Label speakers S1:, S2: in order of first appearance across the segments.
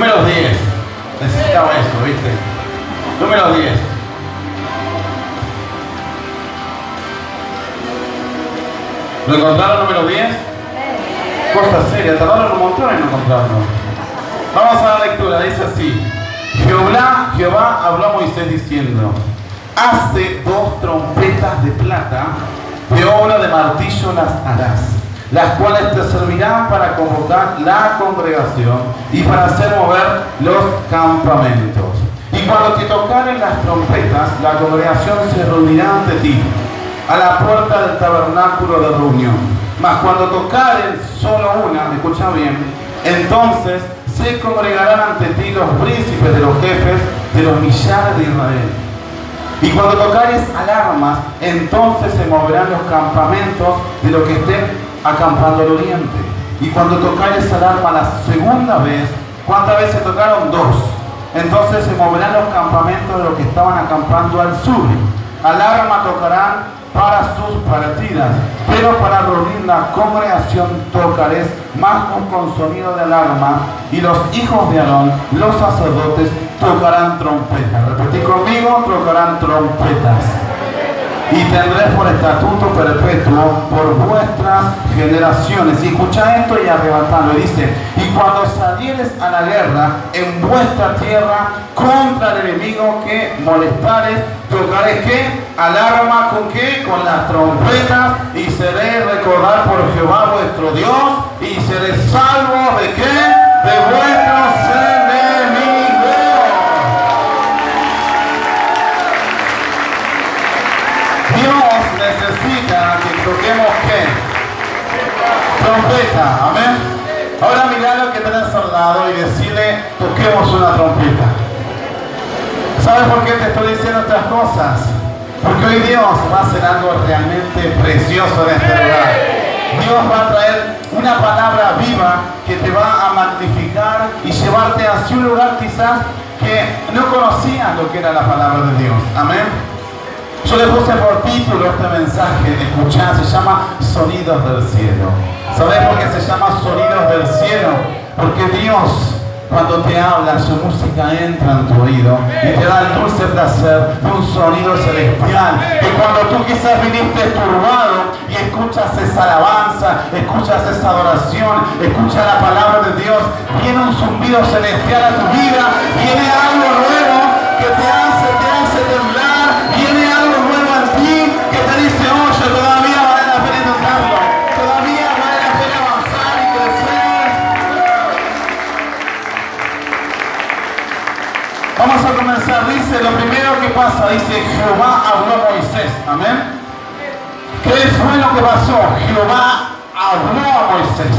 S1: Número 10. Necesitaba eso, ¿viste? Número 10. ¿Lo encontraron número 10? Cosa seria, tardaron un montón en encontrarlo. Vamos a la lectura, dice así. Jehová habló a Moisés diciendo: hazte 2 trompetas de plata, de obra de martillo las harás, las cuales te servirán para convocar la congregación y para hacer mover los campamentos. Y cuando te tocaren las trompetas, la congregación se reunirá ante ti, a la puerta del tabernáculo de reunión. Mas cuando tocaren solo una, escucha bien, entonces se congregarán ante ti los príncipes de los jefes de los millares de Israel. Y cuando tocares alarmas, entonces se moverán los campamentos de los que estén acampando al oriente. Y cuando tocares alarma la segunda vez, ¿cuántas veces tocaron? 2. Entonces se moverán los campamentos de los que estaban acampando al sur. Alarma tocarán para sus partidas, pero para reunir la congregación tocaréis más con sonido de alarma, y los hijos de Aarón, los sacerdotes, tocarán trompetas. Repetí conmigo: tocarán trompetas. Y tendréis por estatuto perpetuo por vuestras generaciones. Y escucha esto y arrebatadlo. Y dice: y cuando salieres a la guerra en vuestra tierra contra el enemigo que molestares, tocaréis ¿qué? Alarma. ¿Con qué? Con las trompetas. Y seréis recordar por Jehová vuestro Dios, y seréis salvos ¿de qué? De vuestros enemigos. Dios necesita que toquemos ¿qué? Trompeta, amén. Ahora mirá lo que tenés al lado y decirle: toquemos una trompeta. ¿Sabes por qué te estoy diciendo estas cosas? Porque hoy Dios va a hacer algo realmente precioso en este lugar. Dios va a traer una palabra viva que te va a magnificar y llevarte hacia un lugar quizás que no conocías lo que era la palabra de Dios. Amén. Yo le puse por título este mensaje, escuchá, se llama Sonidos del Cielo. ¿Sabés por qué se llama Sonidos del Cielo? Porque Dios, cuando te habla, su música entra en tu oído y te da el dulce placer de un sonido celestial. Que cuando tú quizás viniste turbado y escuchas esa alabanza, escuchas esa adoración, escuchas la palabra de Dios, viene un zumbido celestial a tu vida, viene algo nuevo que te hace temblar, viene algo nuevo en ti que te dice: oye, todavía vale la pena intentarlo, todavía vale la pena avanzar y crecer. Vamos a comenzar. Dice, lo primero que pasa, dice: Jehová habló a Moisés. Amén. ¿Qué fue lo que pasó? Jehová habló a Moisés.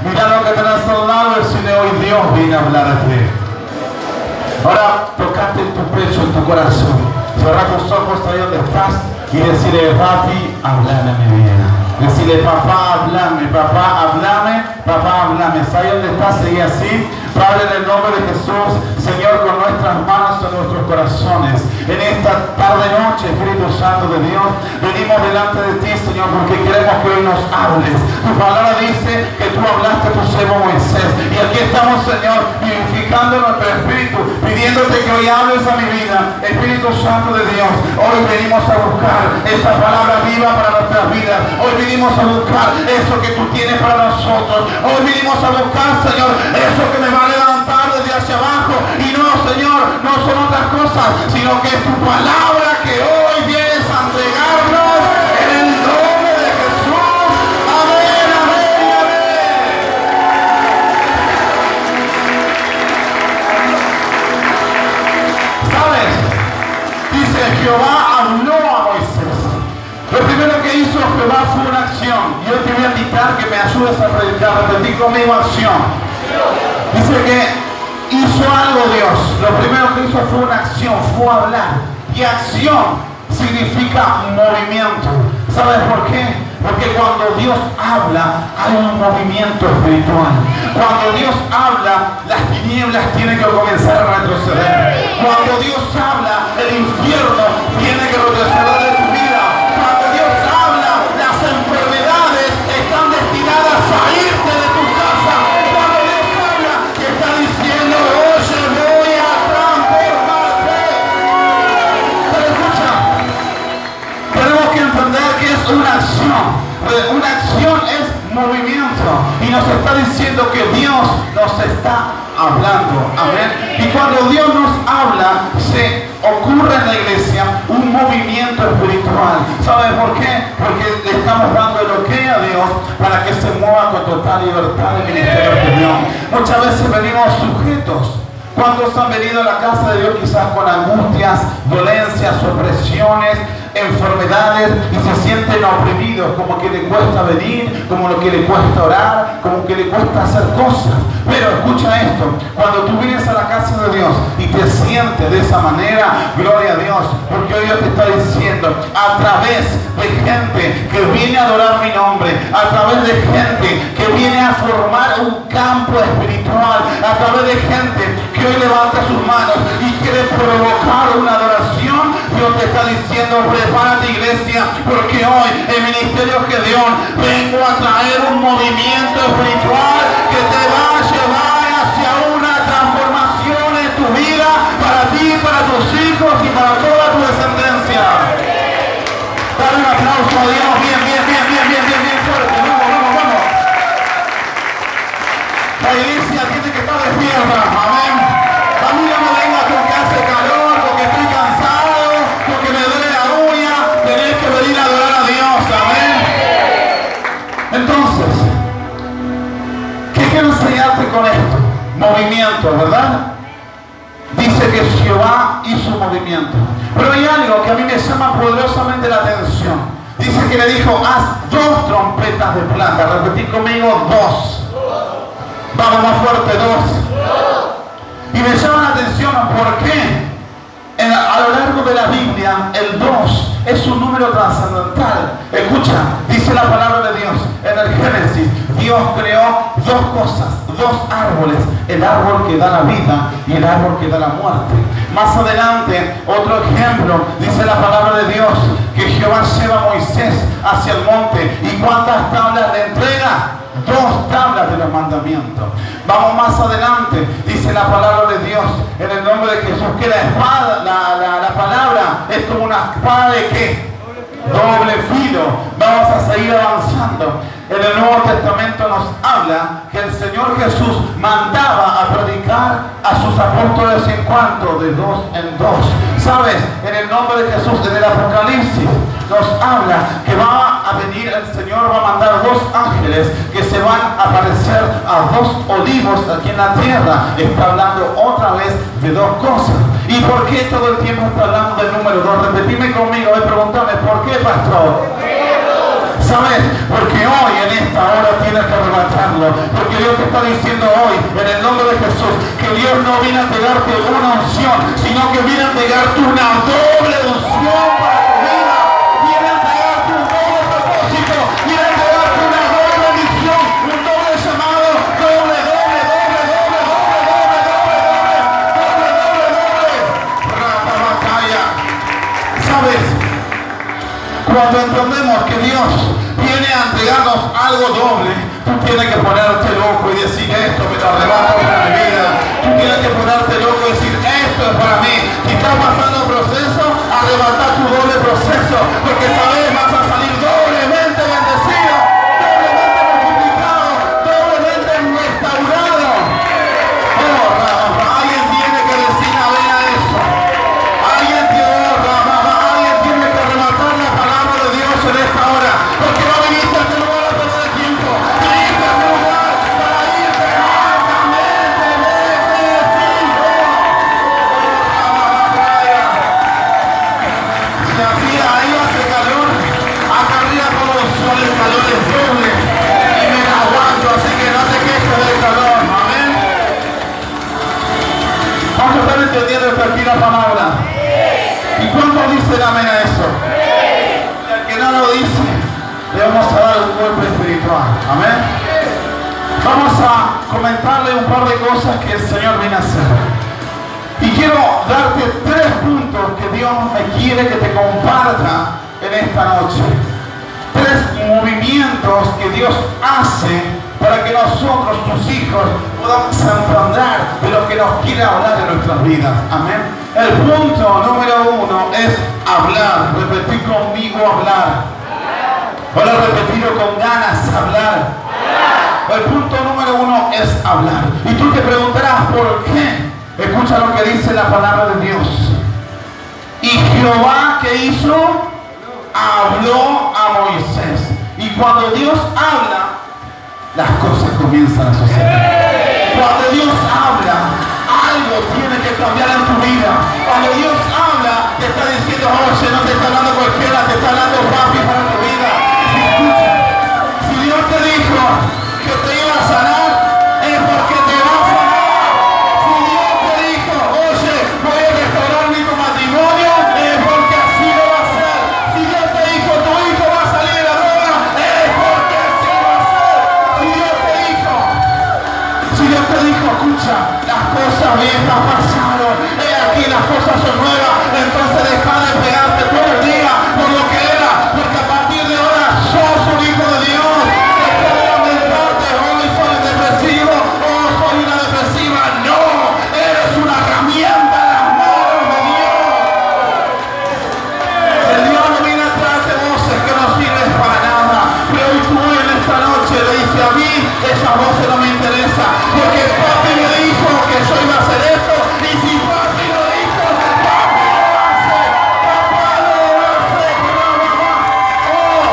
S1: Mira lo que tenés al lado, decirle: hoy Dios viene a hablar a ti. Ahora tocate en tu pecho, en tu corazón. Cerra tus ojos ahí donde estás y decirle: papi, háblame a mi vida. Decirle: papá, háblame, papá, háblame, papá, háblame. Ahí donde estás, sigue así. Padre, en el nombre de Jesús, Señor, con nuestras manos en nuestros corazones, en esta tarde-noche, Espíritu Santo de Dios, venimos delante de ti, Señor, porque queremos que hoy nos hables. Tu palabra dice que tú hablaste a tu siervo Moisés, y aquí estamos, Señor, vivificando nuestro espíritu, pidiéndote que hoy hables a mi vida. Espíritu Santo de Dios, hoy venimos a buscar esa palabra viva para nuestras vidas. Hoy venimos a buscar eso que tú tienes para nosotros. Hoy venimos a buscar, Señor, eso que me va a levantar desde hacia abajo. Y no, Señor, no son otras cosas, sino que es tu palabra que hoy vienes a entregarnos en el nombre de Jesús. Amén, amén, amén. ¿Sabes? Dice: Jehová habló a Moisés. Lo primero que hizo Jehová fue una acción. Yo te voy a invitar que me ayudes a predicar. Repetí conmigo: acción. Dice que hizo algo Dios. Lo primero que hizo fue una acción, fue hablar. Y acción significa movimiento. ¿Sabes por qué? Porque cuando Dios habla, hay un movimiento espiritual. Cuando Dios habla, las tinieblas tienen que comenzar a retroceder. Cuando Dios habla, el infierno tiene que retroceder de tu vida. Cuando Dios habla, las enfermedades están destinadas a irte de tu casa. Cuando Dios habla, te está diciendo: es una acción. Una acción es movimiento. Y nos está diciendo que Dios nos está hablando. Amén. Y cuando Dios nos habla, se ocurre en la iglesia un movimiento espiritual. ¿Sabe por qué? Porque le estamos dando el ok a Dios para que se mueva con total libertad el ministerio de Dios. Muchas veces venimos sujetos. ¿Cuántos han venido a la casa de Dios quizás con angustias, dolencias, opresiones, enfermedades y se sienten oprimidos, como que le cuesta venir, como que le cuesta orar, como que le cuesta hacer cosas? Pero escucha esto, cuando tú vienes a la casa de Dios y te sientes de esa manera, gloria a Dios, porque hoy Dios te está diciendo, a través de gente que viene a adorar mi nombre, a través de gente que viene a formar un campo espiritual, a través de gente que hoy levanta sus manos y quiere provocar una adoración, Dios te está diciendo, prepárate iglesia, porque hoy en Ministerio Gedeón vengo a traer un movimiento espiritual que te va a llevar hacia una transformación en tu vida, para ti, para tus hijos y para toda tu descendencia. Dale un aplauso a Dios, bien fuerte, vamos. La iglesia tiene que estar despierta, amén. A mí no me venga porque hace calor, porque estoy cansado, porque me duele la uña. Tenés que venir a adorar a Dios, amén. Entonces, ¿qué quiero enseñarte con esto? Movimiento, ¿verdad? Dice que Jehová hizo movimiento. Pero hay algo que a mí me llama poderosamente la atención. Dice que le dijo, haz 2 trompetas de plata. Repetí conmigo, 2. Vamos más fuerte, 2. Y me llama la atención porque a lo largo de la Biblia el 2 es un número trascendental. Escucha, dice la palabra de Dios en el Génesis, Dios creó 2 cosas, 2 árboles, el árbol que da la vida y el árbol que da la muerte. Más adelante, otro ejemplo, dice la palabra de Dios que Jehová lleva a Moisés hacia el monte. ¿Y cuántas tablas le entrega? 2 tablas de los mandamientos. Vamos más adelante, dice la palabra de Dios en el nombre de Jesús que la espada, la palabra es como una espada de ¿qué? Doble filo. Vamos a seguir avanzando. En el Nuevo Testamento nos habla que el Señor Jesús mandaba a predicar a sus apóstoles en cuanto de 2 en 2. ¿Sabes? En el nombre de Jesús, en el Apocalipsis nos habla que va a venir el Señor, va a mandar 2 ángeles que se van a aparecer a 2 olivos aquí en la tierra. Está hablando otra vez de 2 cosas. ¿Y por qué todo el tiempo está hablando del número 2? Repetime conmigo y pregúntame, ¿por qué, pastor? ¿Sabes? Porque hoy en esta hora tienes que arrebatarlo. Porque Dios te está diciendo hoy, en el nombre de Jesús, que Dios no viene a entregarte una unción, sino que viene a entregarte una doble unción para tu vida. Viene a entregarte un doble propósito. Viene a entregarte una doble misión, un doble llamado, doble. ¿Sabes? Cuando entendemos que Dios viene a entregarnos algo doble, tú tienes que ponerte loco y decir, esto me lo arrebato para mi vida. Tú tienes que ponerte loco y decir, esto es para mí. Si estás pasando un proceso, arrebata tu doble proceso, porque sabes, vas a salir doblemente bendecido, doblemente multiplicado, doblemente restaurado. Alguien tiene que decir amén a eso. Alguien tiene que arrebatar la palabra de Dios en esta hora, porque no viniste a este lugar a perder el tiempo, viniste a este lugar para irte altamente bendecido. Si así ahí hace calor, acá arriba como el sol, el calor es doble y me la aguanto, así que no te quejes del calor, amén. ¿Cuántos están entendiendo esta aquí la palabra? ¿Y cuántos dicen amén a eso? Y al que no lo dice, le vamos a dar un golpe espiritual. Amén. Vamos a comentarle un par de cosas que el Señor viene a hacer. Y quiero darte 3 puntos que Dios me quiere que te comparta en esta noche. 3 movimientos que Dios hace para que nosotros, sus hijos, podamos entender de lo que nos quiere hablar en nuestras vidas. Amén. El punto número 1 es hablar. Repetí conmigo, hablar. Ahora repetirlo con ganas, hablar. El punto número 1 es hablar. Y tú te preguntarás ¿por qué? Escucha lo que dice la palabra de Dios. Y Jehová, ¿qué hizo? Habló a Moisés. Y cuando Dios habla, las cosas comienzan a suceder. Cuando Dios habla, algo tiene que cambiar en tu vida. Cuando Dios habla, te está diciendo, oye, no te está hablando cualquiera, te está hablando papi para tu vida. Si escucha, si Dios te dijo que te iba a sanar, es porque te va a sanar. Si Dios te dijo, oye, voy a restaurar mi matrimonio, es porque así lo va a hacer. Si Dios te dijo, tu hijo va a salir de la droga, es porque así lo va a hacer. Si Dios te dijo, escucha, las cosas viejas pasaron, aquí las cosas son nuevas, entonces deja de pegarte todo el día por lo que era, porque a partir de ahora sos un hijo de Dios. Deja de lamentarte, hoy soy depresivo, oh soy una depresiva. No, eres una herramienta en las manos de Dios. El Dios no viene atrás de voces que no sirven para nada, pero hoy tú en esta noche le dices a mí, esas voces no me interesan, porque papi me dijo que yo iba a hacer esto, y si papi lo dijo, papi lo hace, papá lo hace, oh,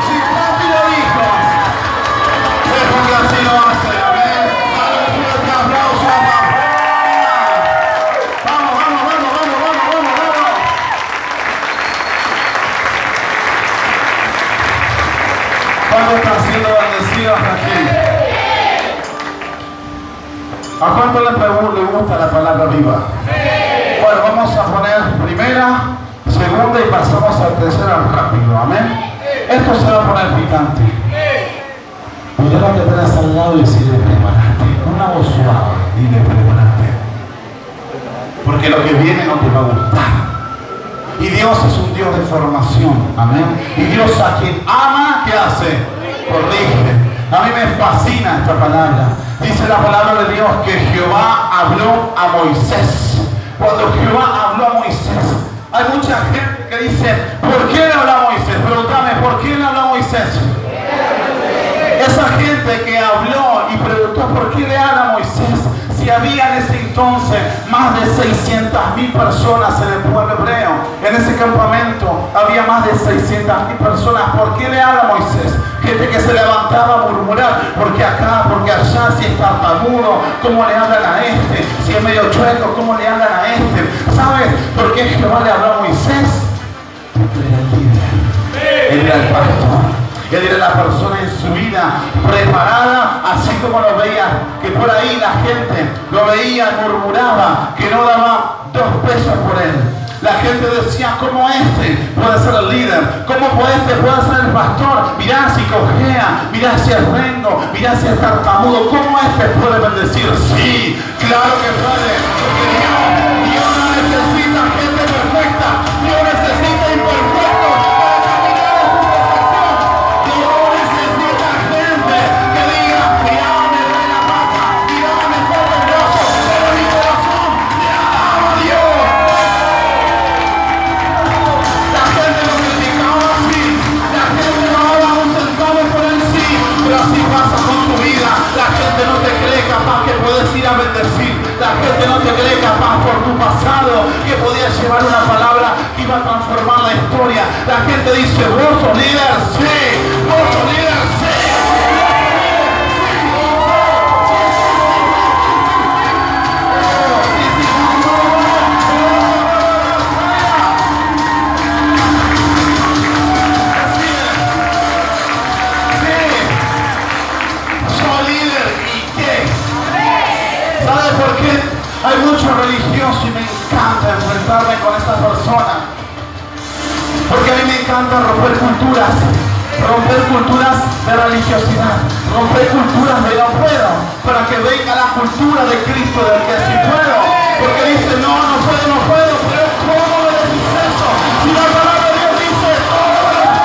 S1: si papi lo dijo, es porque así lo hace, amén. Dale un fuerte aplauso a papá. Vamos, vamos, vamos, vamos, vamos, vamos, vamos. ¿Cuántos están siendo bendecidos aquí? ¿A cuánto le gusta la palabra viva? Bueno, vamos a poner primera, segunda y pasamos a tercera rápido, amén. Esto se va a poner picante. Mira lo que tenés al lado y decirle prepárate. Una voz suave, dile prepárate. Porque lo que viene no te va a gustar. Y Dios es un Dios de formación, amén. Y Dios a quien ama, ¿qué hace? Corrige. A mí me fascina esta palabra. Dice la palabra de Dios que Jehová habló a Moisés. Cuando Jehová habló a Moisés, hay mucha gente que dice, ¿por qué le habló a Moisés? Pregúntame, ¿por qué le habló a Moisés? Esa gente que habló y preguntó por qué le habla a Moisés, si había en ese entonces más de 600.000 personas en el pueblo hebreo, en ese campamento había más de 600.000 personas. ¿Por qué le habla a Moisés? Gente que se levantaba a murmurar, porque acá, porque allá, si es tartamudo, ¿cómo le hablan a este? Si es medio chueco, ¿cómo le hablan a este? ¿Sabes por qué Jehová le habló a Moisés? Porque él era el líder, él era el pastor. Él era la persona en su vida preparada, así como lo veía, que por ahí la gente lo veía, murmuraba, que no daba 2 pesos por él. La gente decía, ¿cómo este puede ser el líder? ¿Cómo este puede ser el pastor? Mirá si cojea, mirá si es rengo, mirá si es tartamudo. ¿Cómo este puede bendecir? Sí, claro que puede, porque Dios no necesita gente perfecta, Dios necesita imperfectos para caminar en su perfección. Dios necesita gente que diga, mirá, me duele la pata, mirá, me falta el brazo, pero mi corazón le alaba a Dios. La gente lo criticaba así, la gente no daba un centavo por él sí, pero así pasa con tu vida. La gente no te cree capaz que puedes ir a bendecir, la gente no te cree capaz por tu pasado que podías llevar una palabra que iba a transformar la historia. La gente dice, vos sos líder, sí, vos sos líder, sí. ¿Sabes por qué? Hay muchos religiosos y me encanta enfrentarme con estas personas. Porque a mí me encanta romper culturas de religiosidad, romper culturas de no puedo, para que venga la cultura de Cristo del que sí puedo. Porque dice, no puedo, pero ¿cómo le decís eso? Si la palabra de Dios dice, todo lo puedo.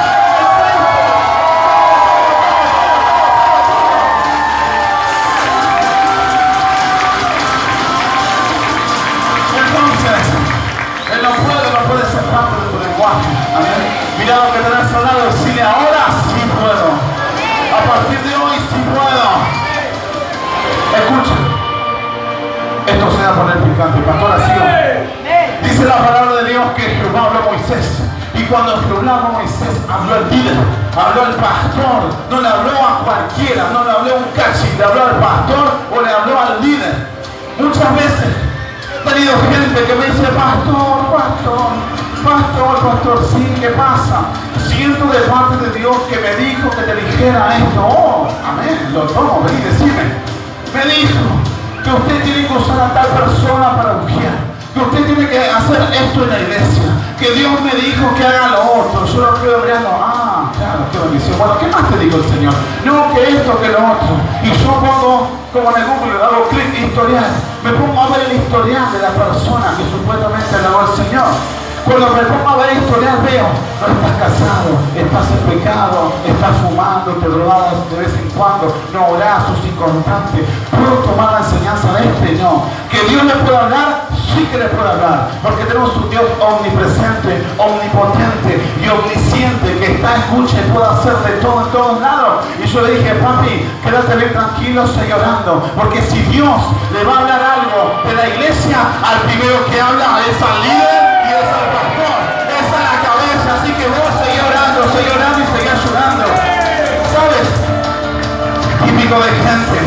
S1: Entonces, el no puede ser parte de tu lenguaje. Amén. Mira Mira lo que tenés al lado, decirle ahora sí puedo. A partir de hoy sí puedo. Escucha. Esto se va a poner picante, pastor, así. Dice la palabra de Dios que Jehová habló a Moisés. Y cuando Jehová habló a Moisés, habló al líder, habló al pastor. No le habló a cualquiera, no le habló a un cachi, le habló al pastor o le habló al líder. Muchas veces he tenido gente que me dice, pastor, sí, ¿qué pasa? Siento de parte de Dios que me dijo que te dijera esto. Oh, amén, lo tomo, vení, decime. Me dijo que usted tiene que usar a tal persona para ungir, que usted tiene que hacer esto en la iglesia, que Dios me dijo que haga lo otro. Yo lo creo mirando, claro, qué bendición. Bueno, ¿qué más te dijo el Señor? No, que esto, que lo otro. Y yo pongo, como en el Google, hago clic, historial. Me pongo a ver el historial de la persona que supuestamente alabó al Señor. Cuando me pongo a ver el historial veo, no estás casado, estás en pecado, estás fumando, te drogas de vez en cuando, no orás, sos inconstante. ¿Puedo tomar la enseñanza de este? No. ¿Que Dios le puede hablar? Sí que le puede hablar, porque tenemos un Dios omnipresente, omnipotente y omnisciente que está, escucha y puede hacer de todo en todos lados. Y yo le dije, papi, quédate bien tranquilo, sigue orando, porque si Dios le va a hablar algo de la iglesia, al primero que habla es al líder y es al pastor, esa es la cabeza. Así que vos seguí orando y seguí ayudando. ¿Sabes? Típico de gente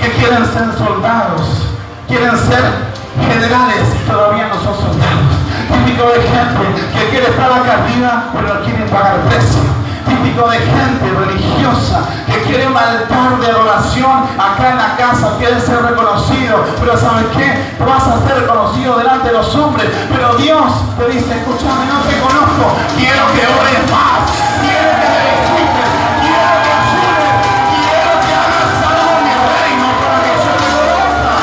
S1: que quieren ser soldados, quieren ser generales y todavía no son soldados. Típico de gente que quiere estar acá arriba pero no quieren pagar precio. Típico de gente religiosa que quiere un altar de adoración acá en la casa, quiere ser reconocido, pero ¿sabes qué? Tú vas a ser reconocido delante de los hombres, pero Dios te dice, escúchame, no te conozco, quiero que ores más, quiero que me visites, quiero que ayudes, quiero que hagas algo en mi reino para que yo te conozca.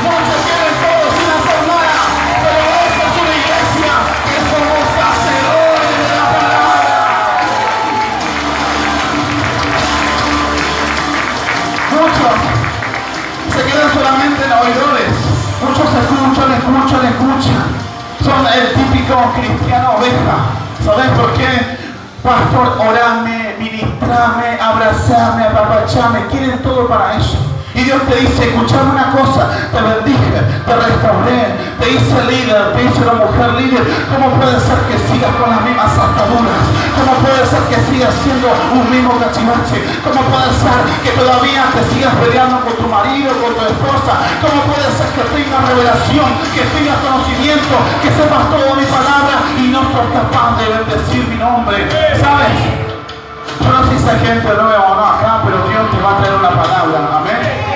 S1: Muchos quieren todo sin hacer nada, pero esta es una iglesia que somos hacedores de la palabra. Muchos se quedan solamente en oidores. Muchos escuchan. Son el típico cristiano oveja. ¿Sabes por qué? Pastor, orame, ministrame, abrazame, apapachame. Quieren todo para ellos. Y Dios te dice, escuchame una cosa, te bendije, te restauré, te hice líder, te hice una mujer líder. ¿Cómo puede ser que sigas con las mismas ataduras? ¿Cómo puede ser que sigas siendo un mismo cachivache? ¿Cómo puede ser que todavía te sigas peleando con tu marido, con tu esposa? ¿Cómo puede ser que tengas revelación, que tengas conocimiento, que sepas toda mi palabra y no sos capaz de bendecir mi nombre? ¿Sabes? Yo no sé si hay gente nueva o no acá, pero Dios te va a traer una palabra, amén.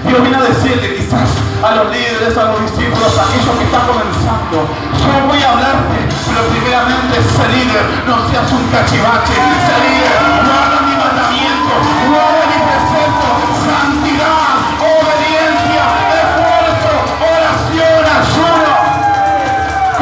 S1: Dios viene a decirle quizás a los líderes, a los discípulos, a aquellos que están comenzando, yo voy a hablarte, pero primeramente sé líder, no seas un cachivache, sé líder, guarda mi mandamiento, guarda mi precepto, santidad, obediencia, esfuerzo, oración, ayuno.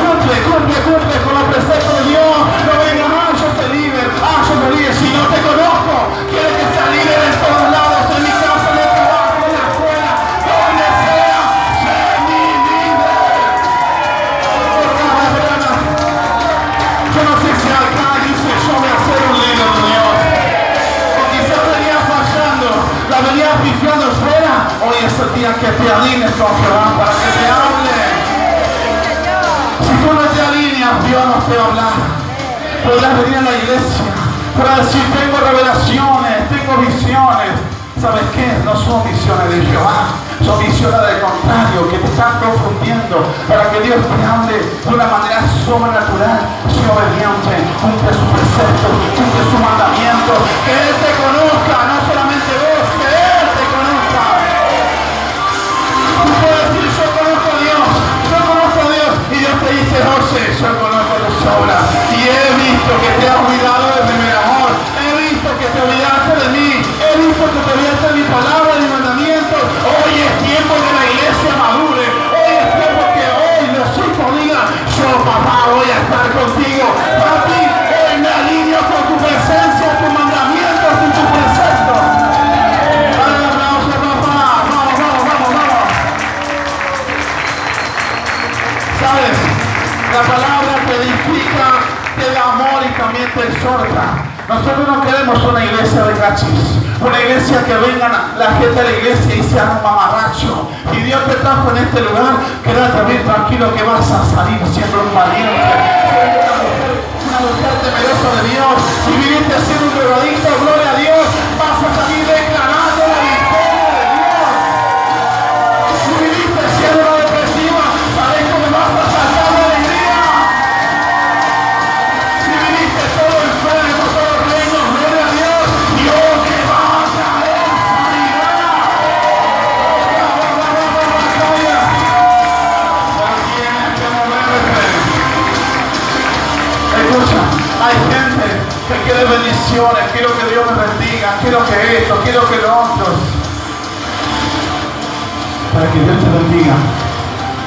S1: Cumple con los preceptos de Dios. No vengas, yo soy líder, yo soy líder. Si no te conozco, quiero que sea líder en todos lados, en mi casa, en el trabajo, en la escuela, donde sea, sé mi líder. Yo no sé si acá dice, yo voy a ser un líder de Dios. O quizás venía fallando, la venía pifiando fuera. Hoy es el día que te alines con Jehová para que te hable. Si tú no te alineas, Dios no te va a hablar. Podrás venir a la iglesia para decir, tengo revelaciones, tengo visiones. ¿Sabes qué? No son visiones de Jehová, son visiones del contrario, que te están confundiendo para que Dios te hable de una manera sobrenatural. Sé obediente, cumple sus preceptos, cumple sus mandamientos, que Él te conozca, no solamente vos, que Él te conozca. Tú puedes decir, yo conozco a Dios, y Dios te dice, José, yo conozco tus obras y he visto que te has olvidado de mi amor, he visto que te olvidaste de mí, he visto que te olvidaste de mi palabra y mi mandamiento. Hoy es tiempo que la iglesia madure, hoy es tiempo que hoy los hijos digan, yo papá voy a estar contigo, papi, hoy me alineo con tu presencia, tus mandamientos y tus preceptos. Dale un aplauso, papá, vamos. ¿Sabes? La palabra te edifica también te exhorta. Nosotros no queremos una iglesia de cachis, una iglesia que vengan la gente a la iglesia y sean un mamarracho. Y Dios te trajo en este lugar, quédate bien tranquilo que vas a salir siendo un valiente, una mujer temerosa de Dios. Si viniste siendo un drogadicto, gloria a Dios, vas a salir declarando la victoria de Dios. Si viniste siendo una depresiva, sabes cómo vas a saltar de alegría. Si viniste todo enfermo, todo reino, gloria a Dios, Dios te va a traer sanidad. Tienes que moverte. Escucha, hay gente que quiere bendiciones, quiero que Dios me bendiga, quiero que esto, quiero que lo otro. Para que Dios te bendiga,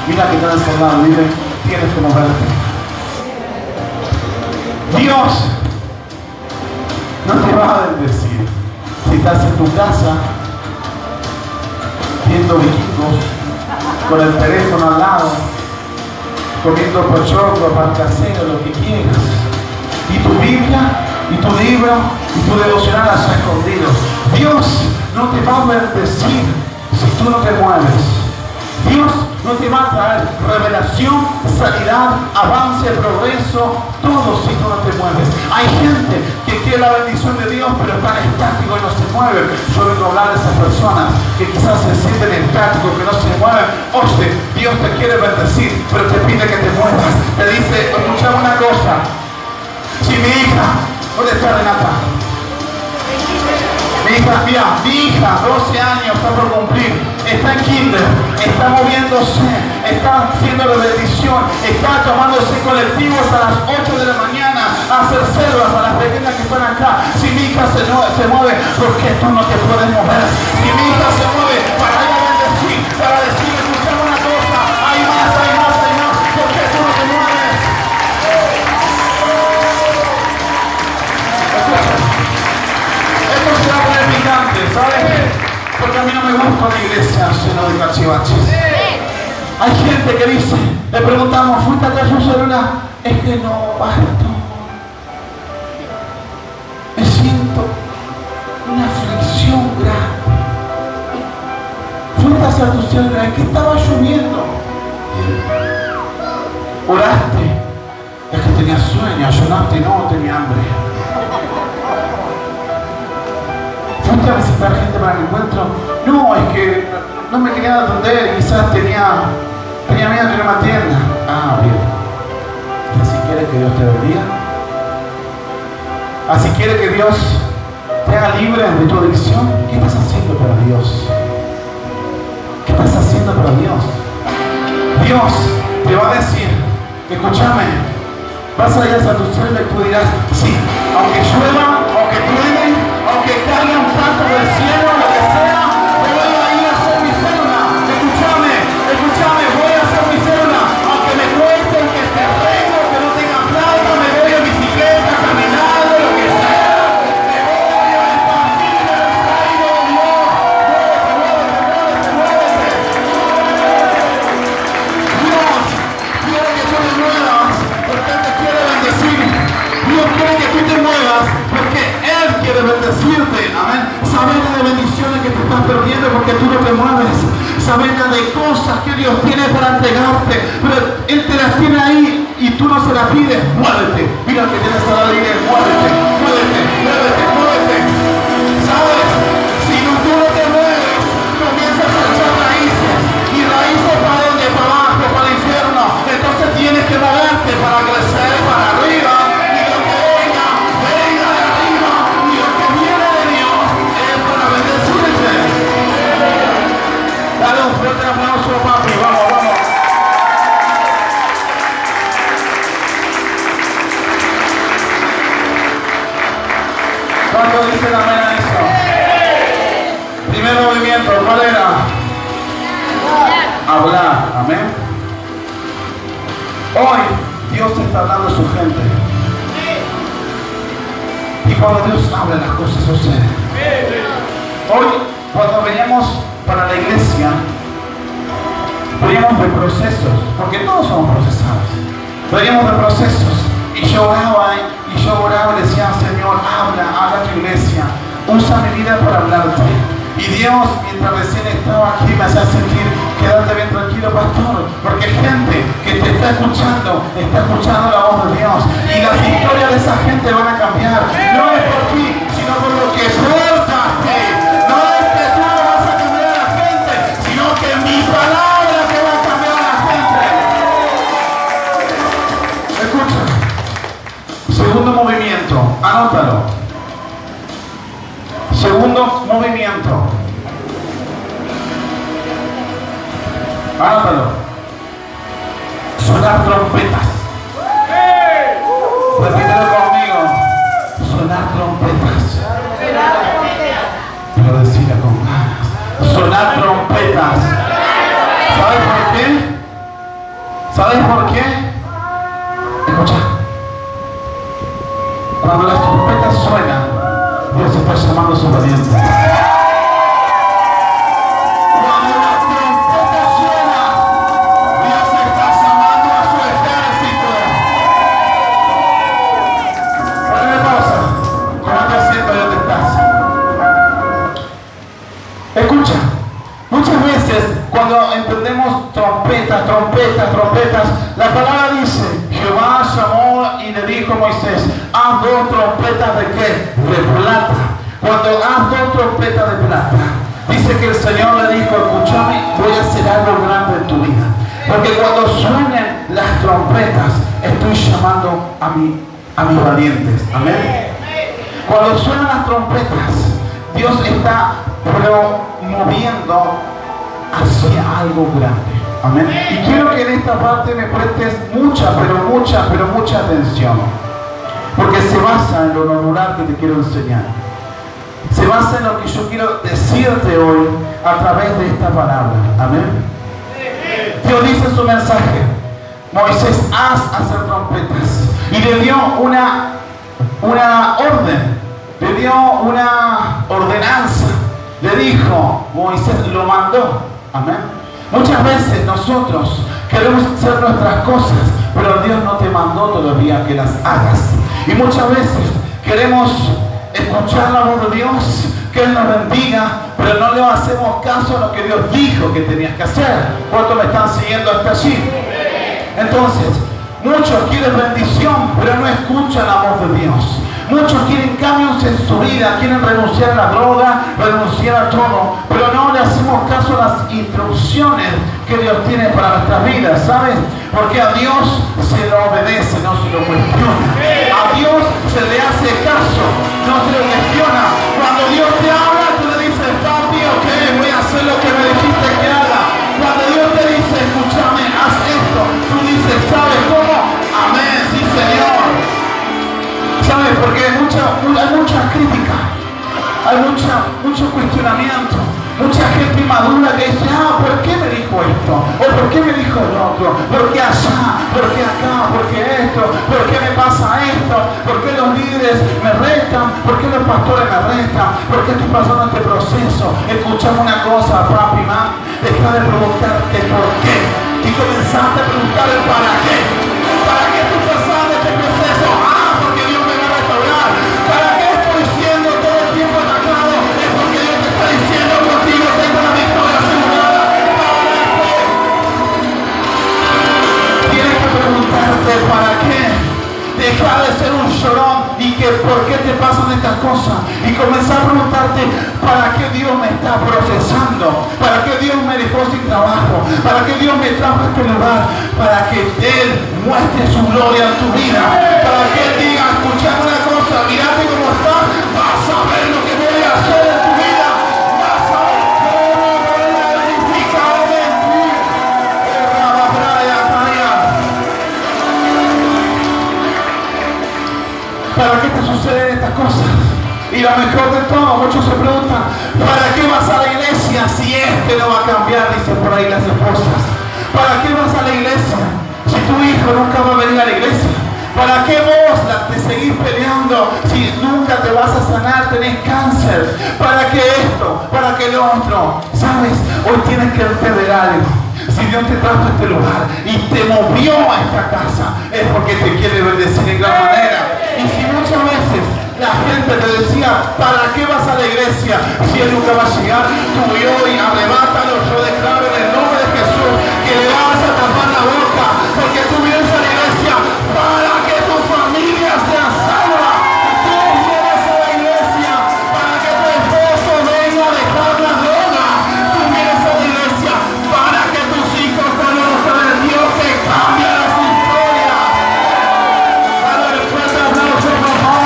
S1: mira que está encerrado, dile, tienes que moverte. Dios no te va a bendecir si estás en tu casa viendo vikingos con el teléfono al lado, comiendo pochoclo, pan casero, lo que quieras. Y tu Biblia, y tu libro, y tu devocional has escondido. Dios no te va a bendecir si tú no te mueves. Dios no te va a traer revelación, sanidad, avance, progreso, todo si tú no te mueves. Hay gente que quiere la bendición de Dios, pero están estáticos y no se mueven. Yo vengo a hablar de esas personas que quizás se sienten estáticos, que no se mueven. Oye, Dios te quiere bendecir, pero te pide que te muevas. Te dice, escucha una cosa. Si mi hija, ¿dónde está Renata? Mi hija, 12 años, está por cumplir, está en kinder, está moviéndose, está haciendo la bendición, está tomándose colectivos a las 8 de la mañana a hacer selvas a las pequeñas que están acá. Si mi hija se mueve, ¿por qué tú no te puedes mover? Si mi hija se mueve para ir a bendecir, para decir, escuchar una cosa, hay más, ¿por qué tú no te mueves? Esto se va a poner picante, ¿sabes? Porque a mí no me gusta una iglesia llena de cachivaches. Hay gente que dice, le preguntamos, ¿fuiste a traer su celular? Es que no basta. Me siento una aflicción grande. Fuiste a hacer tu celular, es que estaba lloviendo. Oraste, es que tenía sueño, ayunaste, no, tenía hambre. Fuiste a visitar gente para el encuentro. No, es que no me querían atender, quizás tenía miedo de que no me atienda. Ah, bien. Así quiere que Dios te bendiga. Así quiere que Dios te haga libre de tu adicción. ¿Qué estás haciendo para Dios? ¿Qué estás haciendo para Dios? Dios te va a decir, escúchame, vas a ir a tu celda y tú dirás, sí, aunque llueva, aunque truene, aunque caiga un canto del cielo, lo que sea, voy a ir a hacer mi célula. Escúchame, voy a hacer mi célula, aunque me cueste, aunque esté feo, que no tenga plata, me voy en bicicleta, caminando, lo que sea, me voy a esparcir el reino de Dios. Muévete. Dios quiere que tú te muevas, porque Él te quiere bendecir. Dios quiere que tú te muevas, porque Él quiere bendecirte, amén. Saben de bendiciones que te estás perdiendo porque tú no te mueves. Saben de cosas que Dios tiene para entregarte, pero Él te las tiene ahí y tú no se las pides. Muévete. Mira que tienes a la línea. Muévete. ¿Sabes? Si tú no te mueves, comienzas a echar raíces. Y raíces para donde, para abajo, para el infierno. Entonces tienes que moverte para crecer para arriba. Dale un fuerte aplauso, papi. Vamos. ¿Cuánto dicen amén a eso? Primer movimiento, ¿cuál era? Hablar, amén. Hoy Dios está hablando a su gente. Y cuando Dios habla, las cosas suceden. Hoy, cuando veníamos para la iglesia, veníamos de procesos, porque todos somos procesados. Veníamos de procesos, y yo oraba y yo yo oraba y decía, Señor, habla a tu iglesia, usa mi vida para hablarte. Y Dios, mientras recién estaba aquí, me hacía sentir, quédate bien tranquilo, pastor, porque gente que te está escuchando la voz de Dios. Y las historias de esa gente van a cambiar. No es por ti, sino por lo que sueltaste. No es que tú vas a cambiar a la gente, sino que mi palabra te va a cambiar a la gente. Escucha. Segundo movimiento, anótalo. Segundo movimiento. Anótalo. Sonar trompetas. Repítelo conmigo. Sonar trompetas. Pero decirla con ganas. Sonar trompetas. ¿Sabes por qué? ¿Sabes por qué? Escucha. Cuando las trompetas suenan, Dios está llamando a sus valientes. Cuando la trompeta suena, Dios está llamando a su ejército. Ponle pausa. ¿Cómo te sientes? ¿Dónde estás? Escucha. Muchas veces cuando entendemos trompetas, la palabra dice, Jehová llamó y le dijo a Moisés, haz 2 trompetas de ¿qué? De plata. Cuando haz 2 trompetas de plata, dice que el Señor le dijo, escúchame, voy a hacer algo grande en tu vida. Porque cuando suenen las trompetas, estoy llamando a mis valientes. Amén. Cuando suenan las trompetas, Dios está moviendo hacia algo grande. Amén. Y quiero que en esta parte me prestes mucha atención. Porque se basa en lo natural que te quiero enseñar. Se basa en lo que yo quiero decirte hoy a través de esta palabra. Amén. Dios dice en su mensaje, Moisés, haz hacer trompetas. Y le dio una orden. Le dio una ordenanza. Le dijo, Moisés lo mandó. Amén. Muchas veces nosotros queremos hacer nuestras cosas, pero Dios no te mandó todavía que las hagas. Y muchas veces queremos escuchar la voz de Dios, que Él nos bendiga, pero no le hacemos caso a lo que Dios dijo que tenías que hacer. ¿Cuántos me están siguiendo hasta allí? Entonces, muchos quieren bendición, pero no escuchan la voz de Dios. Muchos quieren cambios en su vida, quieren renunciar a la droga, renunciar a todo, pero no le hacemos caso a las instrucciones que Dios tiene para nuestras vidas, ¿sabes? Porque a Dios se lo obedece, no se lo cuestiona. A Dios se le hace caso, no se lo cuestiona. Cuando Dios te habla, tú le dices, papi, ok, voy a hacer lo que me dijiste que haga. Cuando Dios te dice, escúchame, haz esto, tú dices, ¿sabes cómo? Amén, sí, Señor. ¿Sabes? Porque hay mucha crítica, hay mucho cuestionamiento, mucha gente inmadura que dice, ¿por qué me dijo esto? ¿O por qué me dijo el otro? ¿Por qué allá? ¿Por qué acá? ¿Por qué esto? ¿Por qué me pasa esto? ¿Por qué los líderes me restan? ¿Por qué los pastores me restan? ¿Por qué estoy pasando este proceso? Escuchame una cosa, papi, man, deja de preguntarte por qué y comenzaste a preguntar el para qué. ¿Para qué tú pasaste este proceso? Porque Dios me va a restaurar. ¿Para qué estoy siendo todo el tiempo atacado? Es porque Dios te está diciendo, contigo tengo la victoria asegurada. Tienes que preguntarte para qué. Deja de ser un llorón y que por qué te pasan estas cosas. Y comenzar a preguntarte para qué Dios me está procesando. Para qué Dios me dejó sin trabajo. Para qué Dios me trajo a este lugar. Para que Él muestre su gloria en tu vida. Para que Él diga, escuchame una cosa, mirate cómo estás, vas a ver lo que voy a hacer en tu vida. Vas a ver cómo voy a edificar en ti. ¿Para qué te suceden estas cosas? Y lo mejor de todo, muchos se preguntan, ¿para qué vas a la iglesia si este no va a cambiar? Dicen por ahí las esposas. ¿Para qué vas a la iglesia si tu hijo nunca va a venir a la iglesia? ¿Para qué vos te seguís peleando si nunca te vas a sanar, tenés cáncer? ¿Para qué esto? ¿Para qué lo otro? ¿Sabes? Hoy tienes que entender algo. Si Dios te trajo a este lugar y te movió a esta casa, es porque te quiere bendecir de gran manera. Y si muchas decía, ¿para qué vas a la iglesia si Él nunca va a llegar? Tú y hoy, arrebátalo. Yo declaro en el nombre de Jesús que le vas a tapar la boca, porque tú vienes a la iglesia para que tu familia sea salva. Tú vienes a la iglesia para que tu esposo venga a dejar la droga. Tú vienes a la iglesia para que tus hijos conozcan el Dios que cambia las historias. Dale el fuerte aplauso, papá.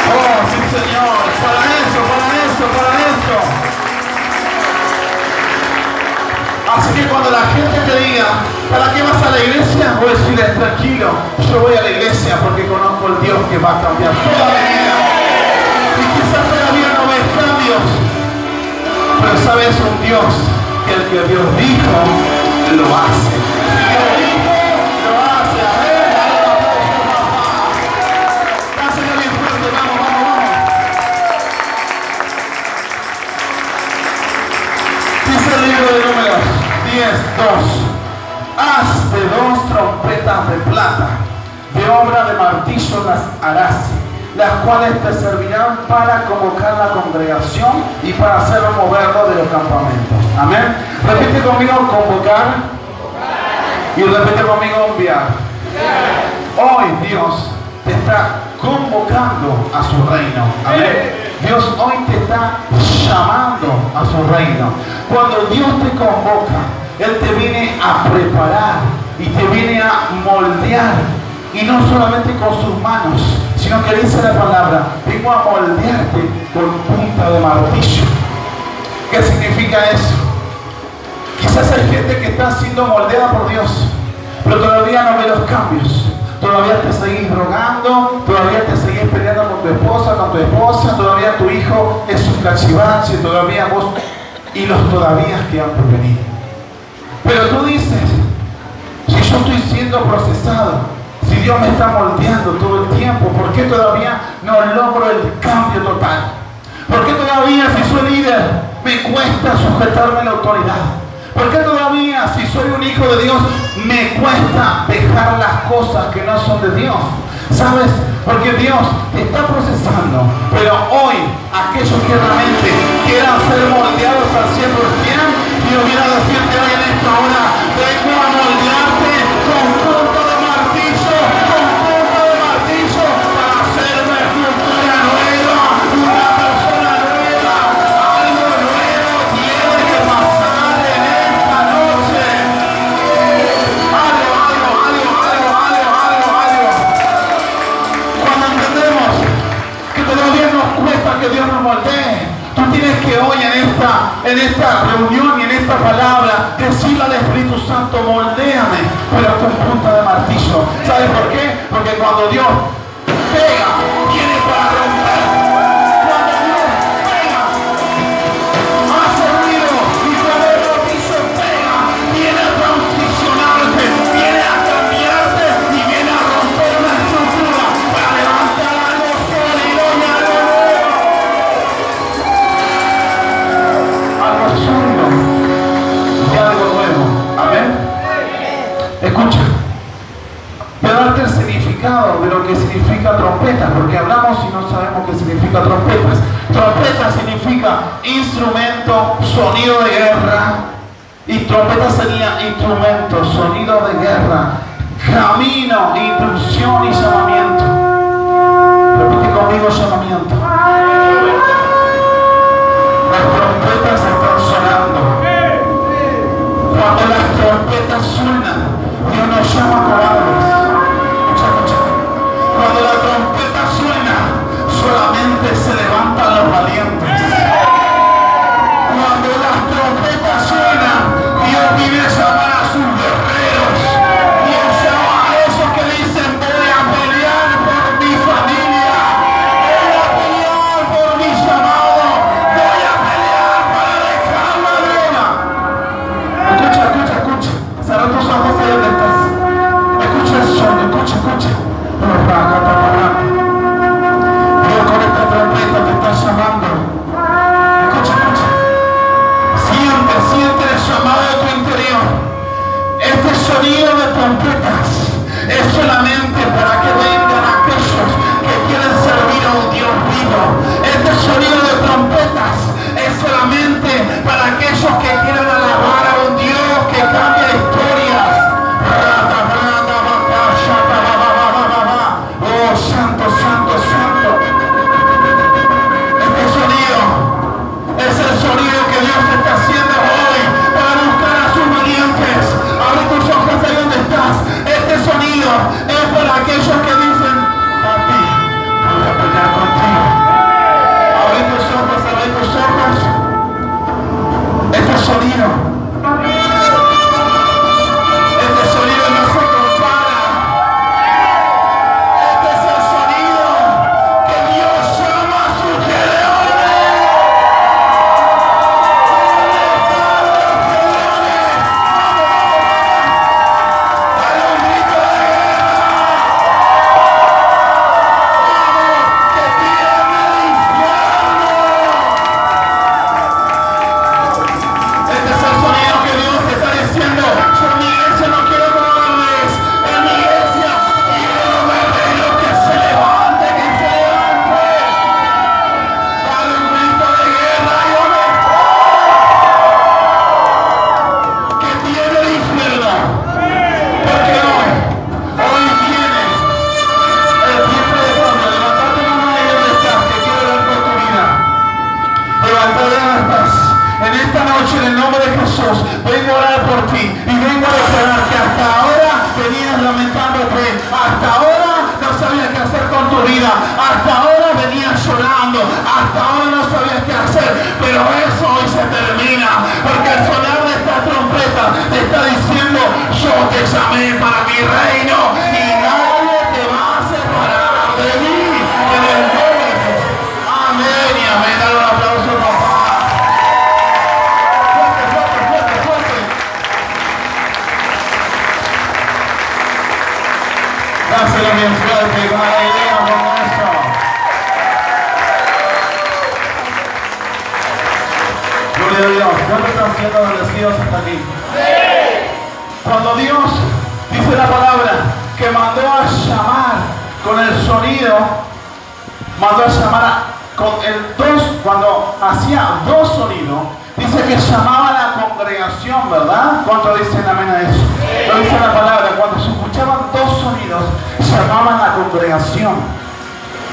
S1: Oh, sí, Señor. Para eso, para eso, para eso. Así que cuando la gente te diga, ¿para qué vas a la iglesia? Voy a decirle, tranquilo, yo voy a la iglesia porque conozco el Dios que va a cambiar toda mi vida. Y quizás todavía no ves cambios, pero sabes un Dios que el que Dios dijo, lo hace. Dios dijo, lo hace. A ver, dale un aplauso, papá. Dáselo bien fuerte, vamos, vamos, vamos. Dice el libro de Números 10:2. Haz de 2 trompetas de plata, de obra de martillo las harás, las cuales te servirán para convocar la congregación y para hacerlo moverlo de los campamentos. Amén. Repite conmigo, convocar. Y repite conmigo, enviar. Hoy Dios te está convocando a su reino. Amén. Dios hoy te está llamando a su reino. Cuando Dios te convoca, Él te viene a preparar y te viene a moldear. Y no solamente con sus manos, sino que dice la palabra, vengo a moldearte con punta de martillo. ¿Qué significa eso? Quizás hay gente que está siendo moldeada por Dios, pero todavía no ve los cambios. Todavía te seguís drogando, todavía te seguís peleando con tu esposa, todavía tu hijo es un cachivache, todavía vos, y los todavía que han por venir. Pero tú dices, si yo estoy siendo procesado, si Dios me está moldeando todo el tiempo, ¿por qué todavía no logro el cambio total? ¿Por qué todavía, si soy líder, me cuesta sujetarme a la autoridad? ¿Por qué todavía, si soy un hijo de Dios, me cuesta dejar las cosas que no son de Dios? ¿Sabes? Porque Dios te está procesando, pero hoy, aquellos que realmente quieran ser moldeados al 100%, Dios viene a decirte hoy en esta hora, vengo a moldearte con punta de martillo, para hacerme cultura nueva, una persona nueva, algo nuevo tiene que pasar en esta noche. Algo. Cuando entendemos que todavía nos cuesta que Dios nos moldee, tú tienes que hoy en esta reunión y en esta palabra decirle al Espíritu Santo, moldéame, pero con punta de martillo. ¿Sabes por qué? Porque cuando Dios pega, viene para romper. Cuando Dios pega, hace ruido, y cuando el martillo pega, viene a transicionarte, viene a cambiarte y viene a romper una estructura para levantar algo sólido y algo nuevo. Algo sólido y algo nuevo. Amén. Escucha. Voy a darte el significado de lo que significa trompeta, porque hablamos y no sabemos qué significa trompetas. Trompeta significa instrumento, sonido de guerra, y trompeta sería instrumento, sonido de guerra, camino, instrucción y llamamiento. Repite conmigo, llamamiento. Las trompetas están sonando. Cuando las trompetas suenan, Dios nos llama cobardes. Escucha. Cuando la trompeta suena, solamente se levantan los valientes. Cuando las trompetas suenan, Dios viene a llamar a sus guerreros. Dios llama a esos que dicen, voy a pelear. vida. Hasta ahora venías llorando, hasta ahora no sabías qué hacer, pero eso hoy se termina, porque el sonar de esta trompeta te está diciendo: yo te llamé para mi reino y nadie te va a separar de mí. En el nombre de Jesús. Amén y amén. Dale un aplauso, papá. Fuerte, fuerte, fuerte, fuerte. Dáselo bien fuerte, con alegría, con eso. Gloria a Dios. ¿Cuántos están siendo bendecidos hasta aquí? Cuando Dios dice la palabra que mandó a llamar con el sonido, mandó a llamar con el dos, cuando hacía dos sonidos, dice que llamaba a la congregación, ¿verdad? ¿Cuántos dicen amén a eso? Lo dice la palabra, cuando se escuchaban dos sonidos, llamaban a la congregación.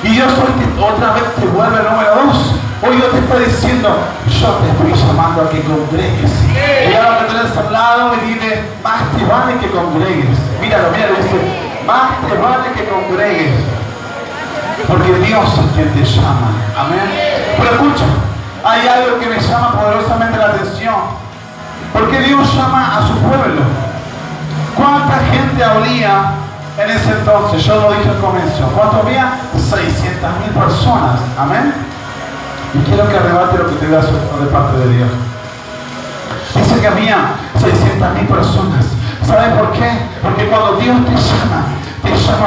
S1: Y Dios hoy otra vez te vuelve el número 2. Hoy Dios te está diciendo: yo te estoy llamando a que congregues. Y ahora que tenés al lado y dile: más te vale que congregues. Míralo, míralo, dice: más te vale que congregues. Porque Dios es quien te llama. Amén. Pero escucha, hay algo que me llama poderosamente la atención. Porque Dios llama a su pueblo. ¿Cuánta gente había en ese entonces? Yo lo dije al comienzo. ¿Cuánto había? 600.000 personas. Amén. Y quiero que arrebate lo que te da de parte de Dios. Dice que había 600.000 personas. ¿Saben por qué? Porque cuando Dios te llama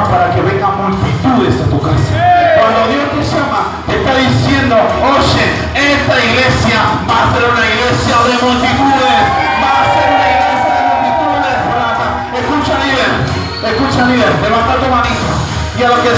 S1: para que vengan multitudes a tu casa. Cuando Dios te llama, te está diciendo: oye, esta iglesia va a ser una iglesia de multitudes. Va a ser una iglesia de multitudes. Escucha, líder, levanta tu manito. Y a los que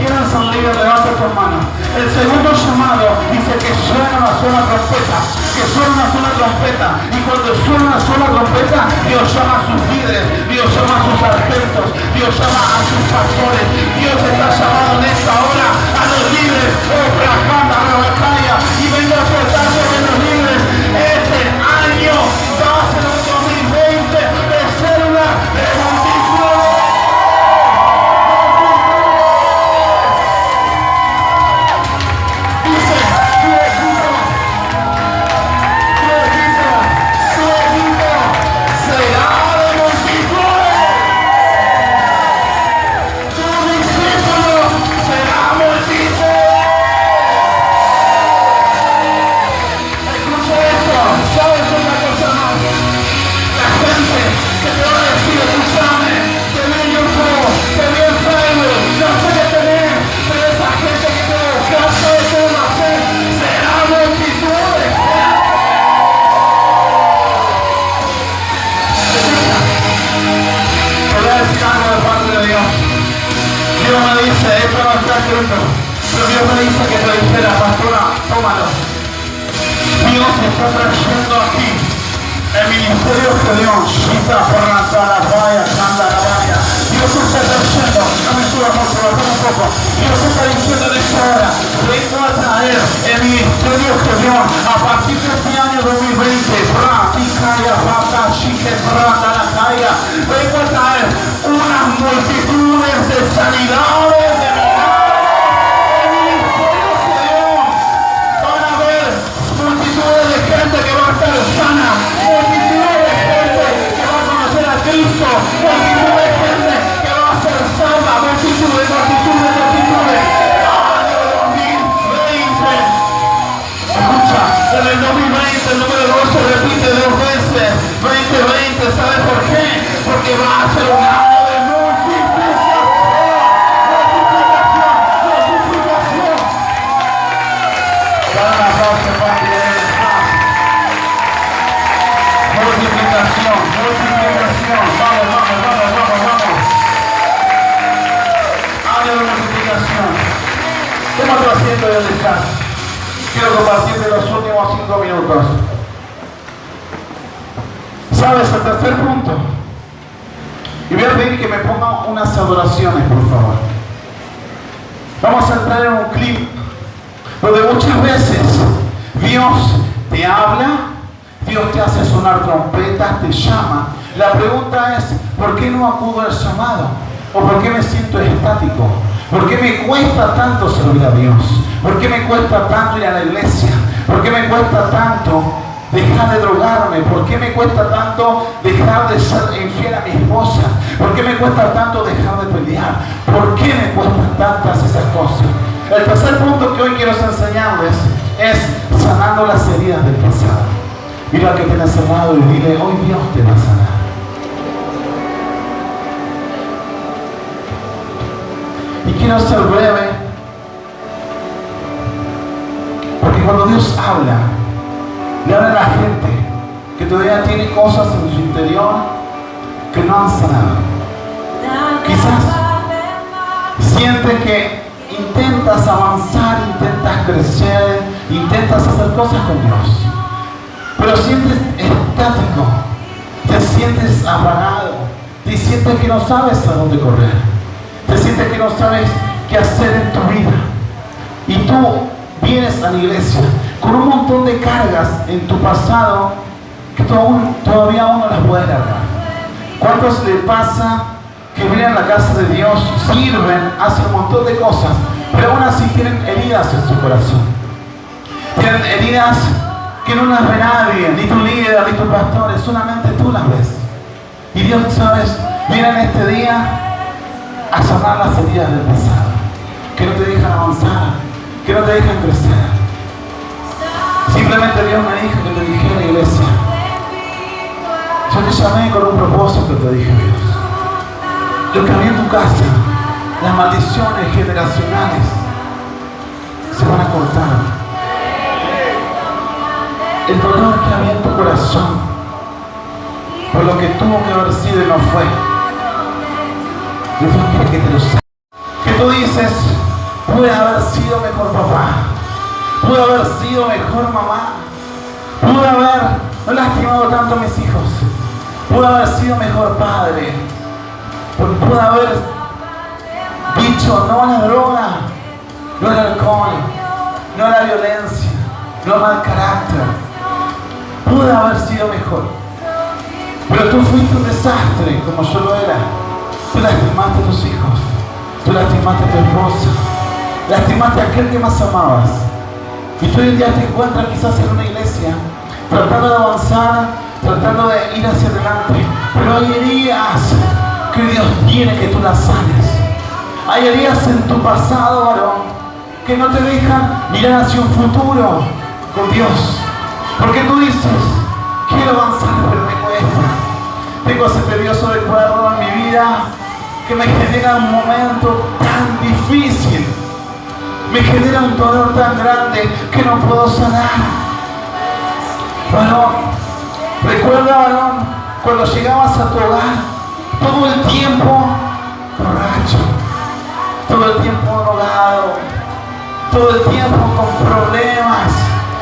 S1: quieran ser líderes, levanta tu mano. El segundo llamado dice que suena una sola trompeta. Que suena una sola trompeta. Y cuando suena una sola trompeta, Dios llama a sus líderes, Dios llama a sus sargentos, Dios llama a sus pastores. Dios está llamando en esta hora a los líderes. Oh, Brahanda, Rabataya. Y vengo a soltar sobre los líderes. Este año va a ser un 2020 de célula de multitud. Pero Dios me dice que te dijera: pastora, tómalo. Dios está trayendo aquí el ministerio que Dios está por lanzar la valla, canta la valla. Dios está trayendo, no me suba mucho, bajamos un poco. Dios está diciendo en esta hora: vengo a traer el ministerio que Dios a partir de este año 2020. Vengo a traer unas multitudes de sanidades, de gente que va a estar sana, multitud de gente que va a conocer a Cristo, multitud de gente que va a ser salva, multitud. Año 2020. Escucha, en el 2020 el número 2 se repite 2 veces. 2020, ¿sabes por qué? Porque va a ser un año de multiplicación. Dale un aplauso, papi. Multiplicación. Vamos. Año de multiplicación. Toma tu asiento y donde estás. Quiero compartirte los últimos 5 minutos. ¿Sabes? El tercer punto. Y voy a pedir que me pongan unas adoraciones, por favor. Vamos a entrar en un clip donde muchas veces Dios te habla, Dios te hace sonar trompetas, te llama. La pregunta es: ¿por qué no acudo al llamado? ¿O por qué me siento estático? ¿Por qué me cuesta tanto servir a Dios? ¿Por qué me cuesta tanto ir a la iglesia? ¿Por qué me cuesta tanto dejar de drogarme? ¿Por qué me cuesta tanto dejar de ser infiel a mi esposa? ¿Por qué me cuesta tanto dejar de pelear? ¿Por qué me cuestan tantas esas cosas? El tercer punto que hoy quiero enseñarles es sanando las heridas del pasado. Mira al que tienes al lado y dile, hoy Dios te va a sanar. Y quiero ser breve, porque cuando Dios habla, le habla a la gente que todavía tiene cosas en su interior que no han sanado. Quizás siente que intentas avanzar, intentas crecer, intentas hacer cosas con Dios, pero sientes estático, te sientes apagado, te sientes que no sabes a dónde correr. Te sientes que no sabes qué hacer en tu vida. Y tú vienes a la iglesia con un montón de cargas en tu pasado que todavía uno las puede cargar. ¿Cuántos le pasa que vienen a la casa de Dios, sirven, hacen un montón de cosas, pero aún así tienen heridas en su corazón? Tienen heridas que no las ve nadie, ni tu líder, ni tus pastores, solamente tú las ves. Y Dios, ¿sabes? Viene en este día a sanar las heridas del pasado, que no te dejan avanzar, que no te dejan crecer. Simplemente Dios me dijo que te dijera, iglesia, yo te llamé con un propósito, te dije Dios. Lo que había en tu casa, las maldiciones generacionales, se van a cortar. El dolor que había en tu corazón, por lo que tuvo que haber sido y no fue, Dios quiere que te lo sepas. Que tú dices, pude haber sido mejor papá, pude haber sido mejor mamá, pude haber no lastimado tanto a mis hijos, pude haber sido mejor padre, pude haber dicho no a la droga, no al alcohol, no a la violencia, no al mal carácter. Pude haber sido mejor, pero tú fuiste un desastre como yo lo era. Tú lastimaste a tus hijos, tú lastimaste a tu esposa, lastimaste a aquel que más amabas. Y tú hoy en día te encuentras quizás en una iglesia, tratando de avanzar, tratando de ir hacia adelante. Pero hay heridas que Dios quiere que tú las sanes. Hay heridas en tu pasado, varón, que no te dejan mirar hacia un futuro con Dios. Porque tú dices, quiero avanzar, pero me cuesta. Tengo ese tedioso recuerdo en mi vida que me genera un momento tan difícil, me genera un dolor tan grande que no puedo sanar. Varón, recuerda, varón, cuando llegabas a tu hogar, todo el tiempo borracho, todo el tiempo drogado, todo el tiempo con problemas.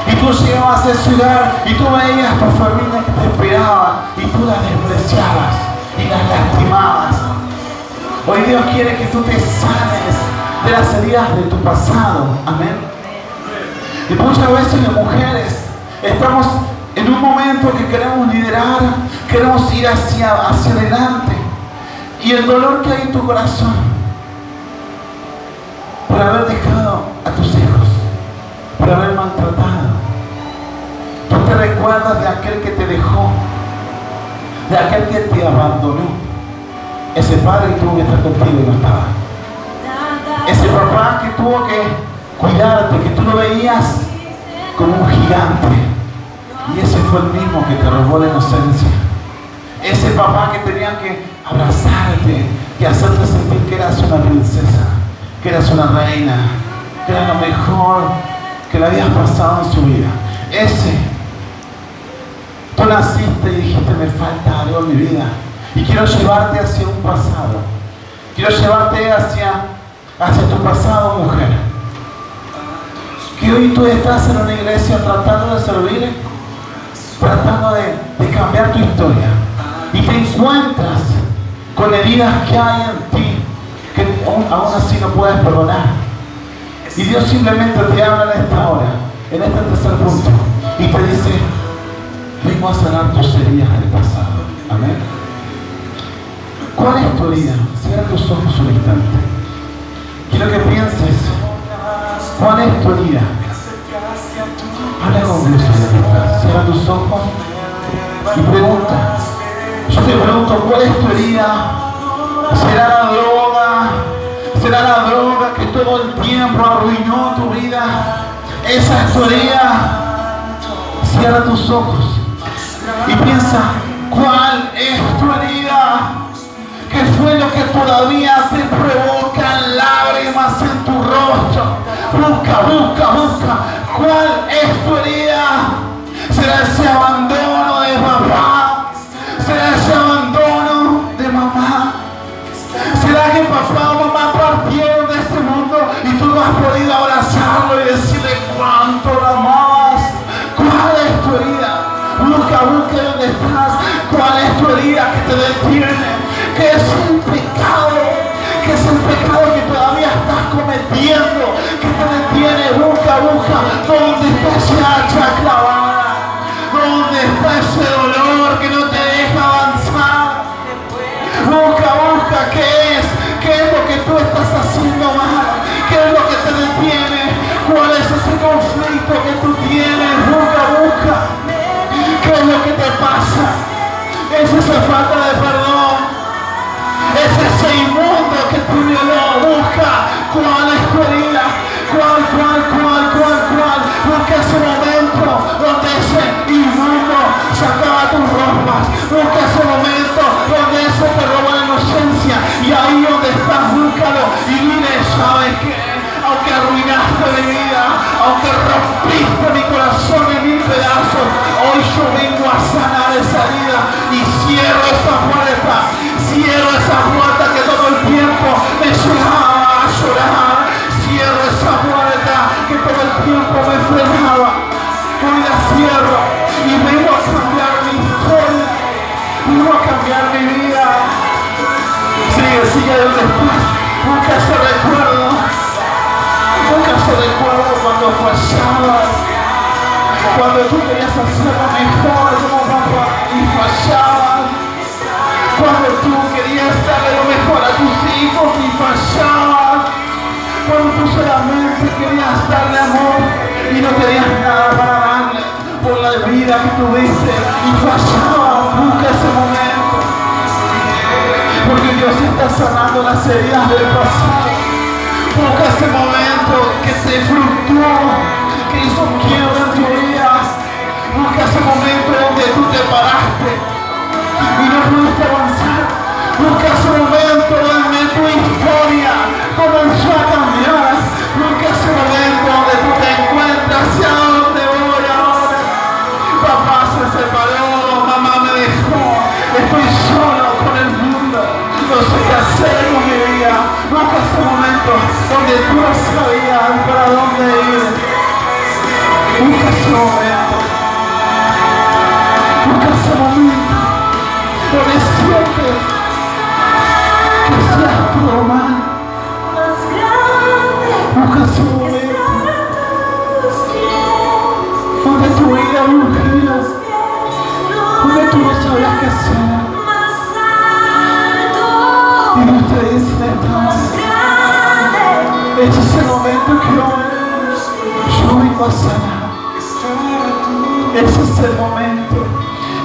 S1: Y tú llegabas a ese hogar y tú veías a tu familia que te esperaba y tú las despreciabas y las lastimabas. Hoy Dios quiere que tú te sanes de las heridas de tu pasado. Amén. Y muchas veces las mujeres estamos en un momento que queremos liderar, queremos ir hacia adelante. Y el dolor que hay en tu corazón por haber dejado a tus hijos, por haber maltratado. Tú te recuerdas de aquel que te dejó, de aquel que te abandonó. Ese padre que tuvo que estar contigo y no estaba. Ese papá que tuvo que cuidarte, que tú lo veías como un gigante. Y ese fue el mismo que te robó la inocencia. Ese papá que tenía que abrazarte, que hacerte sentir que eras una princesa, que eras una reina, que era lo mejor que le habías pasado en su vida. Ese, tú naciste y dijiste, me falta algo en mi vida. Y quiero llevarte hacia un pasado. Quiero llevarte hacia tu pasado, mujer. Que hoy tú estás en una iglesia tratando de servir, tratando de cambiar tu historia. Y te encuentras con heridas que hay en ti, que aún así no puedes perdonar. Y Dios simplemente te habla en esta hora, en este tercer punto, y te dice, vengo a sanar tus heridas del pasado. Amén. ¿Cuál es tu herida? Cierra tus ojos un instante. quiero que pienses, ¿cuál es tu herida? Habla con Dios, cierra tus ojos y pregunta. Yo te pregunto, ¿cuál es tu herida? ¿Será la droga? ¿Será la droga que todo el tiempo arruinó tu vida? Esa es tu herida. Cierra tus ojos y piensa, ¿cuál es tu herida? ¿Qué fue lo que todavía te provoca lágrimas en tu rostro? Busca, busca, busca. ¿Cuál es tu herida? ¿Será ese abandono de papá? ¿Será ese abandono de mamá? ¿Será que papá o mamá partieron de este mundo y tú no has podido abrazarlo y decirle cuánto lo amabas? ¿Cuál es tu herida? Busca, busca donde estás. ¿Cuál es tu herida que te detiene? ¿Qué es el pecado? ¿Qué es el pecado que todavía estás cometiendo? Que te detiene. Busca, busca. ¿Dónde está esa hacha clavada? ¿Dónde está ese dolor que no te deja avanzar? Busca, busca. ¿Qué es? ¿Qué es lo que tú estás haciendo mal? ¿Qué es lo que te detiene? ¿Cuál es ese conflicto que tú tienes? Busca, busca. ¿Qué es lo que te pasa? ¿Es esa falta de perdón? ¿Es ese inmundo que tú violó? Busca. ¿Cuál es tu herida? ¿Cuál? Busca ese momento donde ese inmundo sacaba tus ropas. Busca ese momento donde eso te roba la inocencia. Y ahí donde estás, búscalo y dile, ¿sabes qué? Aunque arruinaste mi vida, aunque rompiste mi corazón en mil pedazos, hoy yo vengo a sanar esa herida y cierro esa puerta que todo el tiempo me llevaba a llorar, cierro esa puerta que todo el tiempo me frenaba, hoy la cierro y vengo a cambiar mi historia, vengo a cambiar mi vida. Sigue donde estás, busca ese recuerdo. Nunca se recuerda cuando fallabas, cuando tú querías hacerlo mejor como papá y fallabas, cuando tú querías darle lo mejor a tus hijos y fallabas, cuando tú solamente querías darle amor y no tenías nada para darle por la vida que tuviste y fallabas. Busca ese momento, porque Dios está sanando las heridas del pasado. Busca ese momento que te frustró, que hizo un quiebre en tu vida. Busca ese momento donde tú te paraste y no pudiste avanzar. Busca ese momento donde tu historia comenzó a cambiar. Busca ese momento donde tú te encuentras. ¿Hacia dónde voy ahora? Papá se separó, mamá me dejó, estoy solo con el mundo, no sé qué hacer con mi vida. Busca ese momento donde tú no sabías para dónde ir. Busca ese momento. Busca ese momento donde sientes que seas todo mal. Busca ese momento donde tu vida urgía, donde tú no sabías qué hacer. Y Dios te dice este es el momento que hoy yo vengo a sanar. Ese es el momento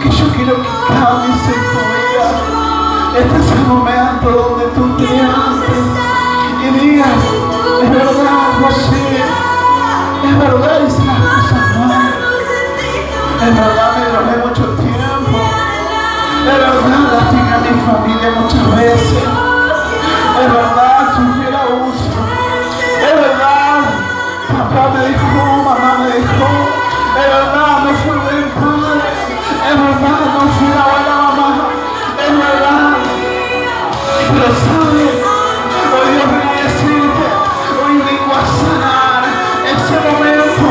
S1: que yo quiero que cambies en tu vida. Este es el momento donde tú te levantes y digas, es verdad, José, es verdad, hice las cosas mal, es verdad, me drogé mucho tiempo, es verdad, lastimé a mi familia muchas veces, es verdad, sufrí el abuso, es verdad, papá me dejó, mamá me dejó, es verdad, no fui buen padre, es verdad, no fui una buena mamá, es verdad, pero sabes, hoy Dios viene a decirte, hoy vengo a sanar ese momento,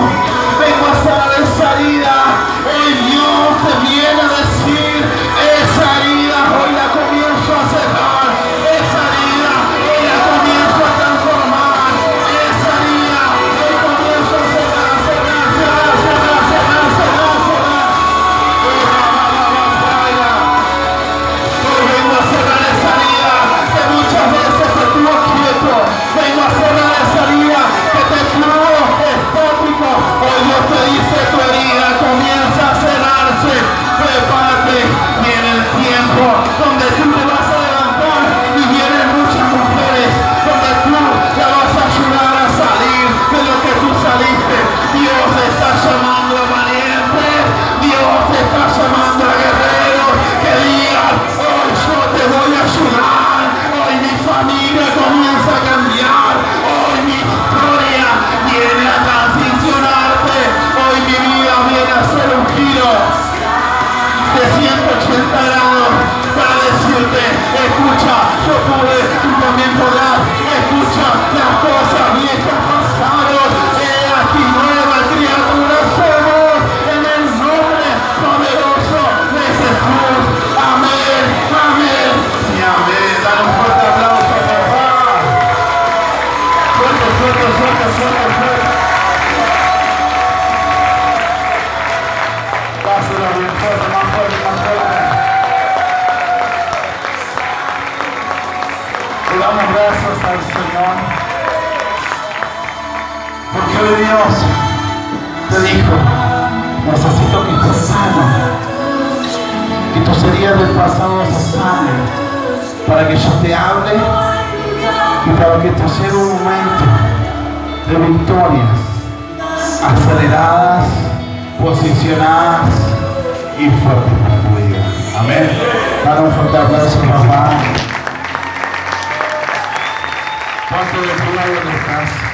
S1: vengo a sanar esa herida, hoy Dios te viene a decir, esa herida hoy la comienzo a cerrar, esa herida hoy la comienzo a transformar, esa herida hoy comienzo a Le damos gracias al Señor. Porque hoy Dios te dijo, necesito que estés sano, que tus heridas del pasado se sanen, para que yo te hable y para que te llegue un momento de victorias aceleradas, posicionadas y fuertes para tu vida. Amén. Dale un fuerte aplauso, papá. ¿Cuánto de tu lado estás?